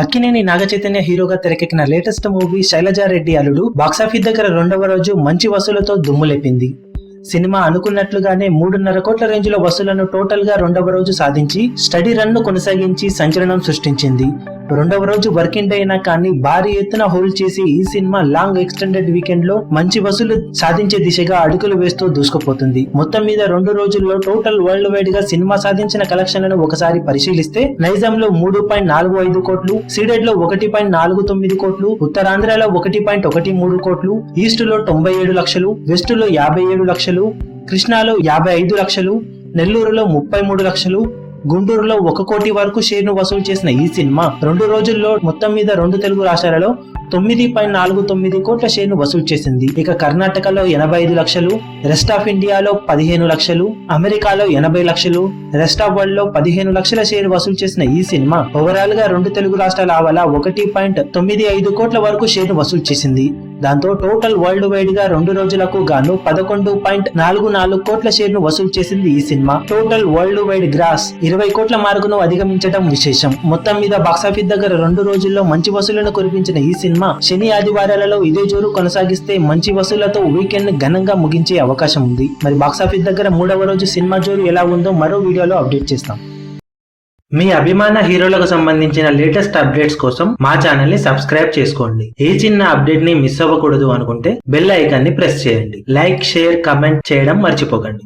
అక్కినేని నాగచైతన్య హీరోగా తెరకెక్కిన latest movie Sailaja Reddy అల్లుడు బాక్సాఫీస్ దగ్గర రెండవ రోజు మంచి వసూలతో దుమ్ములేపింది. సినిమా అనుకున్నట్లుగానే 3.5 కోట్ల రేంజ్ లో వసూలను టోటల్ గా రెండవ రోజు సాధించి స్టడీ రన్ ను కొనసాగించి సంచలనం సృష్టించింది. రెండవ రోజు వర్కింగ్ డే అయినా కానీ భారీ ఎత్తున హోల్డ్ చేసి ఈ సినిమా లాంగ్ ఎక్స్టెండెడ్ వీకెండ్ లో మంచి వసూలు సాధించే దిశగా అడుగులు వేస్తూ దూసుకుపోతుంది. మొత్తం మీద 2 రోజుల్లో టోటల్ వరల్డ్ వైడ్ గా సినిమా సాధించిన కలెక్షన్లను ఒకసారి పరిశీలిస్తే నైజాంలో 3.45 కోట్లు, సీడెడ్ లో 1.49 కోట్లు, ఉత్తరాంధ్రలో 1.13 కోట్లు, ఈస్ట్ లో 97 లక్షలు, వెస్ట్ లో 57 లక్షలు, కృష్ణాలో 55 లక్షలు, నెల్లూరులో 33 లక్షలు, గుంటూరులో 1 కోటి వరకు షేర్ ను వసూలు చేసిన ఈ సినిమా 2 రోజుల్లో మొత్తం మీద 2 తెలుగు రాష్ట్రాలలో 9.49 కోట్ల షేర్ ను వసూలు చేసింది. ఇక కర్ణాటకలో 85 లక్షలు, రెస్ట్ ఆఫ్ ఇండియాలో 15 లక్షలు, అమెరికాలో 80 లక్షలు, రెస్ట్ ఆఫ్ వరల్డ్ లో 15 లక్షల షేర్ వసూలు చేసిన ఈ సినిమా ఓవరాల్ గా 2 తెలుగు రాష్ట్రాల ఆవల 1.95 కోట్ల వరకు షేర్ ను వసూలు చేసింది. దాంతో టోటల్ వరల్డ్ వైడ్ గా 2 రోజులకు గాను 11.44 కోట్ల షేర్ ను వసూలు చేసింది ఈ cinema. Total worldwide gross 20 కోట్ల మార్కును అధిగమించడం విశేషం. మొత్తం మీద బాక్సాఫీస్ దగ్గర 2 రోజుల్లో మంచి వసూలను కురిపించిన ఈ సినిమా శని ఆదివారాలలో ఇదే జోరు కొనసాగిస్తే మంచి వసూలతో వీకెండ్ ఘనంగా ముగించే అవకాశం ఉంది. మరి బాక్సాఫీస్ దగ్గర 3వ రోజు సినిమా జోరు ఎలా ఉందో మరో వీడియోలో అప్డేట్ చేస్తాం. మీ అభిమాన హీరోలకు సంబంధించిన లేటెస్ట్ అప్డేట్స్ కోసం మా ఛానల్ ని సబ్స్క్రైబ్ చేసుకోండి. ఏ చిన్న అప్డేట్ ని మిస్ అవ్వకూడదు అనుకుంటే బెల్ ఐకాన్ ని ప్రెస్ చేయండి. లైక్, షేర్, కమెంట్ చేయడం మర్చిపోకండి.